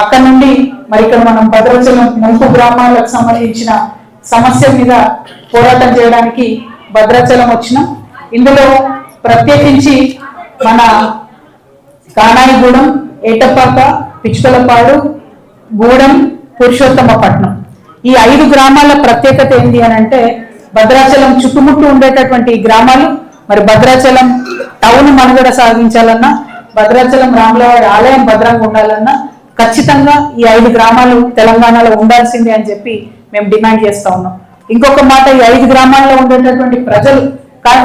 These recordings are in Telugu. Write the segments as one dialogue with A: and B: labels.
A: అక్కడ నుండి మరి ఇక్కడ మనం భద్రాచలం ముంపు గ్రామాలకు సంబంధించిన సమస్య మీద పోరాటం చేయడానికి భద్రాచలం వచ్చినాం. ఇందులో ప్రత్యేకించి మన కానాయిగూడెం, ఏటపాక, పిచ్చుకలపాడు, గూడెం, పురుషోత్తమపట్నం ఈ 5 గ్రామాల ప్రత్యేకత ఏంటి అని అంటే భద్రాచలం చుట్టుముట్టు ఉండేటటువంటి గ్రామాలు మరి భద్రాచలం టౌన్ మనుగడ సాగించాలన్నా, భద్రాచలం రాములవారి ఆలయం భద్రంగా ఉండాలన్నా ఖచ్చితంగా ఈ 5 గ్రామాలు తెలంగాణలో ఉండాల్సిందే అని చెప్పి మేము డిమాండ్ చేస్తా ఉన్నాం. ఇంకొక మాట, ఈ 5 గ్రామాల్లో ఉండేటటువంటి ప్రజలు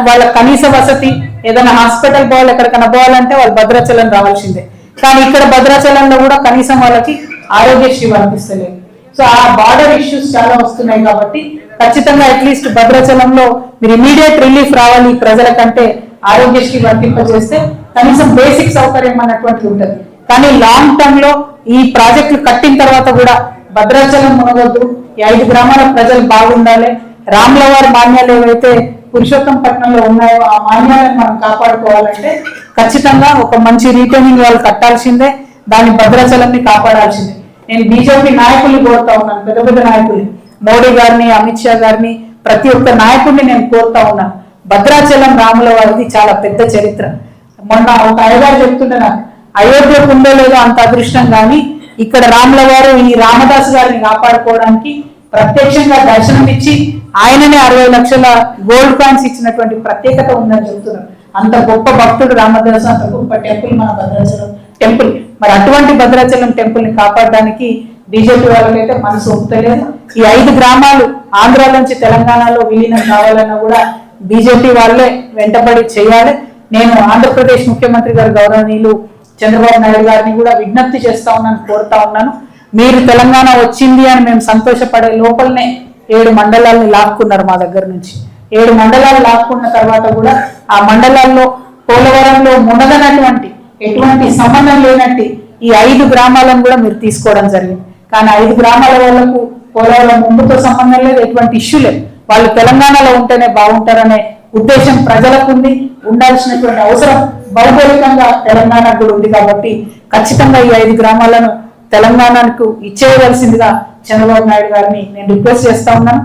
A: వాళ్ళ కనీస వసతి, ఏదైనా హాస్పిటల్ పోవాలి, ఎక్కడికైనా పోవాలంటే వాళ్ళు భద్రాచలం రావాల్సిందే. కానీ ఇక్కడ భద్రాచలంలో కూడా కనీసం వాళ్ళకి ఆరోగ్యశ్రీ వర్తిస్తలేదు. సో ఆ బార్డర్ ఇష్యూస్ చాలా వస్తున్నాయి కాబట్టి ఖచ్చితంగా అట్లీస్ట్ భద్రాచలంలో మీరు ఇమీడియట్ రిలీఫ్ రావాలి ప్రజల కంటే ఆరోగ్యశ్రీ వర్తింపజేస్తే కనీసం బేసిక్ సౌకర్యం అన్నటువంటిది ఉంటుంది. కానీ లాంగ్ టర్మ్ లో ఈ ప్రాజెక్టులు కట్టిన తర్వాత కూడా భద్రాచలం మునగొద్దు, ఈ 5 గ్రామాల ప్రజలు బాగుండాలి. రాములవారి మాన్యాలు ఏవైతే పురుషోత్తమపట్నంలో ఉన్నాయో ఆ మాన్యాలను మనం కాపాడుకోవాలంటే ఖచ్చితంగా ఒక మంచి రీటైనింగ్ వాళ్ళు కట్టాల్సిందే, దాన్ని భద్రాచలంని కాపాడాల్సిందే. నేను బీజేపీ నాయకుల్ని కోరుతా ఉన్నాను, పెద్ద పెద్ద నాయకుల్ని, మోడీ గారిని, అమిత్ షా గారిని, ప్రతి ఒక్క నాయకుడిని నేను కోరుతా ఉన్నాను. భద్రాచలం రాముల వారిది చాలా పెద్ద చరిత్ర. మొన్న ఒక అయ్యగారు చెప్తుంటే అయోధ్యకు ఉందో లేదో అంత అదృష్టం, కానీ ఇక్కడ రాముల వారు ఈ రామదాస్ గారిని కాపాడుకోవడానికి ప్రత్యక్షంగా దర్శనం ఇచ్చి ఆయననే 60 లక్షల గోల్డ్ కాయిన్స్ ఇచ్చినటువంటి ప్రత్యేకత ఉందని చెప్తున్నారు. అంత గొప్ప భక్తుడు రామదాసు, అంత గొప్ప టెంపుల్ మన భద్రాచలం టెంపుల్. మరి అటువంటి భద్రాచలం టెంపుల్ ని కాపాడడానికి బీజేపీ వాళ్ళకైతే మనసు ఒప్పుతలేదు. ఈ 5 గ్రామాలు ఆంధ్ర నుంచి తెలంగాణలో విలీనం కావాలన్నా కూడా బీజేపీ వాళ్ళే వెంటబడి చేయాలి. నేను ఆంధ్రప్రదేశ్ ముఖ్యమంత్రి గారు గౌరవనీయులు చంద్రబాబు నాయుడు గారిని కూడా విజ్ఞప్తి చేస్తా ఉన్నాను, కోరుతా ఉన్నాను. మీరు తెలంగాణ వచ్చింది అని మేము సంతోషపడే లోపలనే 7 మండలాలను లాక్కున్నారు మా దగ్గర నుంచి. 7 మండలాలు లాక్కున్న తర్వాత కూడా ఆ మండలాల్లో పోలవరంలో మునగనటువంటి, ఎటువంటి సంబంధం లేనట్టు ఈ 5 గ్రామాలను కూడా మీరు తీసుకోవడం జరిగింది. కానీ 5 గ్రామాల వాళ్లకు పోలవరం ముందుతో సంబంధం లేదు, ఎటువంటి ఇష్యూ లేదు. వాళ్ళు తెలంగాణలో ఉంటేనే బాగుంటారనే ఉద్దేశం ప్రజలకు ఉంది, ఉండాల్సినటువంటి అవసరం భౌగోళికంగా తెలంగాణకు కూడా ఉంది. కాబట్టి ఖచ్చితంగా ఈ 5 గ్రామాలను తెలంగాణకు ఇచ్చేయవలసిందిగా చంద్రబాబు నాయుడు గారిని నేను రిక్వెస్ట్ చేస్తా ఉన్నాను.